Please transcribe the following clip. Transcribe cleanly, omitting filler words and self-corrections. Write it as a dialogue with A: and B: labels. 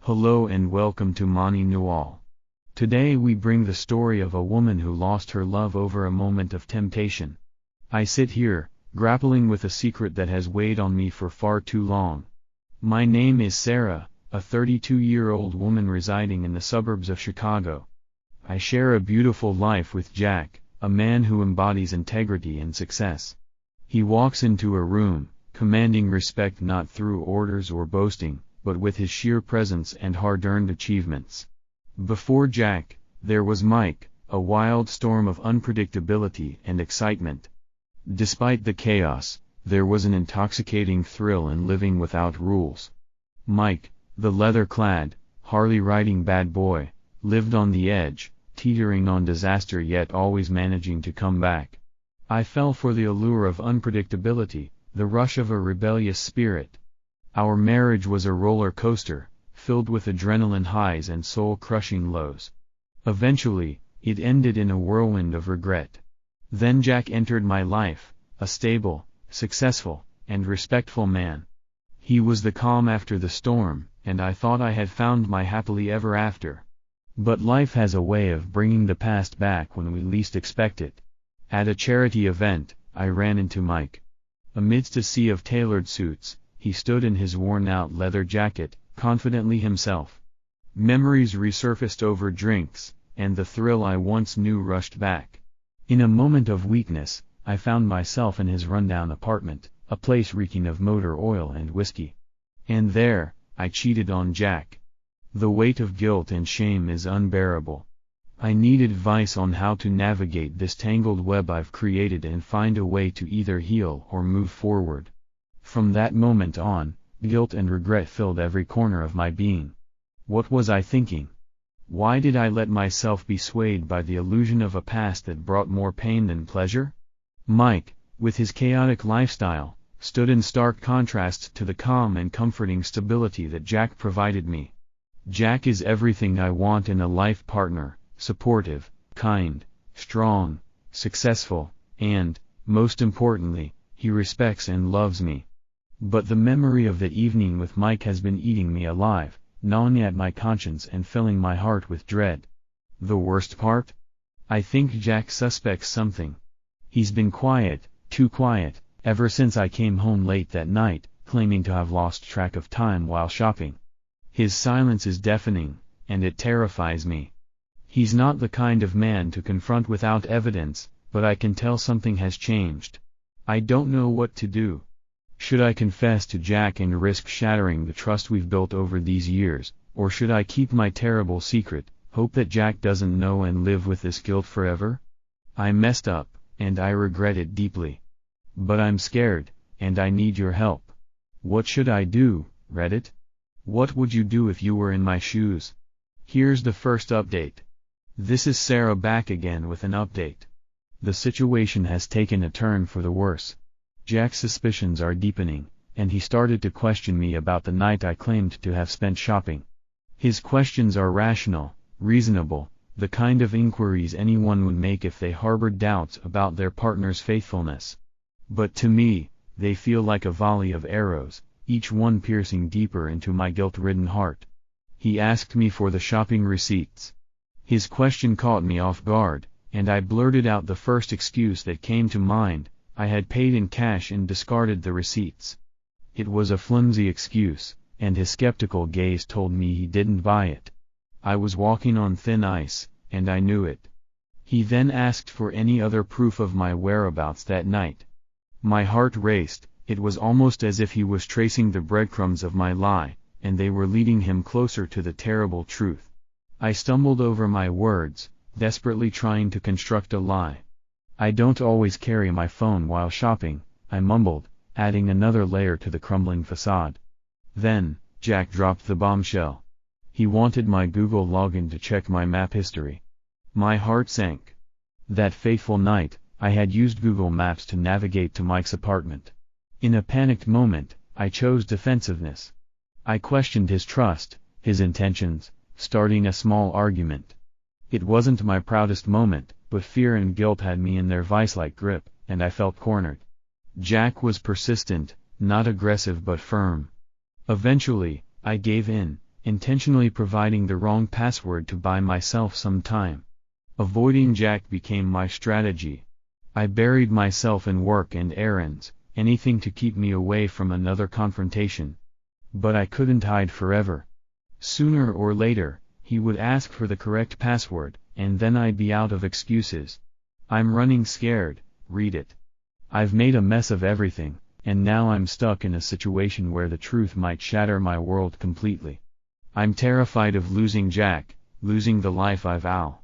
A: Hello and welcome to Mani Noir. Today we bring the story of a woman who lost her love over a moment of temptation. I sit here, grappling with a secret that has weighed on me for far too long. My name is Sarah, a 32-year-old woman residing in the suburbs of Chicago. I share a beautiful life with Jack, a man who embodies integrity and success. He walks into a room, commanding respect not through orders or boasting, but with his sheer presence and hard-earned achievements. Before Jack, there was Mike, a wild storm of unpredictability and excitement. Despite the chaos, there was an intoxicating thrill in living without rules. Mike, the leather-clad, Harley-riding bad boy, lived on the edge, teetering on disaster yet always managing to come back. I fell for the allure of unpredictability, the rush of a rebellious spirit. Our marriage was a roller coaster, filled with adrenaline highs and soul-crushing lows. Eventually, it ended in a whirlwind of regret. Then Jack entered my life, a stable, successful, and respectful man. He was the calm after the storm, and I thought I had found my happily ever after. But life has a way of bringing the past back when we least expect it. At a charity event, I ran into Mike. Amidst a sea of tailored suits, he stood in his worn-out leather jacket, confidently himself. Memories resurfaced over drinks, and the thrill I once knew rushed back. In a moment of weakness, I found myself in his rundown apartment, a place reeking of motor oil and whiskey. And there, I cheated on Jack. The weight of guilt and shame is unbearable. I need advice on how to navigate this tangled web I've created and find a way to either heal or move forward. From that moment on, guilt and regret filled every corner of my being. What was I thinking? Why did I let myself be swayed by the illusion of a past that brought more pain than pleasure? Mike, with his chaotic lifestyle, stood in stark contrast to the calm and comforting stability that Jack provided me. Jack is everything I want in a life partner: supportive, kind, strong, successful, and, most importantly, he respects and loves me. But the memory of that evening with Mike has been eating me alive, gnawing at my conscience and filling my heart with dread. The worst part? I think Jack suspects something. He's been quiet, too quiet, ever since I came home late that night, claiming to have lost track of time while shopping. His silence is deafening, and it terrifies me. He's not the kind of man to confront without evidence, but I can tell something has changed. I don't know what to do. Should I confess to Jack and risk shattering the trust we've built over these years, or should I keep my terrible secret, hope that Jack doesn't know and live with this guilt forever? I messed up, and I regret it deeply. But I'm scared, and I need your help. What should I do, Reddit? What would you do if you were in my shoes? Here's the first update. This is Sarah back again with an update. The situation has taken a turn for the worse. Jack's suspicions are deepening, and he started to question me about the night I claimed to have spent shopping. His questions are rational, reasonable, the kind of inquiries anyone would make if they harbored doubts about their partner's faithfulness. But to me, they feel like a volley of arrows, each one piercing deeper into my guilt-ridden heart. He asked me for the shopping receipts. His question caught me off guard, and I blurted out the first excuse that came to mind: I had paid in cash and discarded the receipts. It was a flimsy excuse, and his skeptical gaze told me he didn't buy it. I was walking on thin ice, and I knew it. He then asked for any other proof of my whereabouts that night. My heart raced. It was almost as if he was tracing the breadcrumbs of my lie, and they were leading him closer to the terrible truth. I stumbled over my words, desperately trying to construct a lie. I don't always carry my phone while shopping, I mumbled, adding another layer to the crumbling facade. Then, Jack dropped the bombshell. He wanted my Google login to check my map history. My heart sank. That fateful night, I had used Google Maps to navigate to Mike's apartment. In a panicked moment, I chose defensiveness. I questioned his trust, his intentions, starting a small argument. It wasn't my proudest moment, but fear and guilt had me in their vice-like grip, and I felt cornered. Jack was persistent, not aggressive but firm. Eventually, I gave in, intentionally providing the wrong password to buy myself some time. Avoiding Jack became my strategy. I buried myself in work and errands, anything to keep me away from another confrontation. But I couldn't hide forever. Sooner or later, he would ask for the correct password, and then I'd be out of excuses. I'm running scared, read it. I've made a mess of everything, and now I'm stuck in a situation where the truth might shatter my world completely. I'm terrified of losing Jack, losing the life I vow.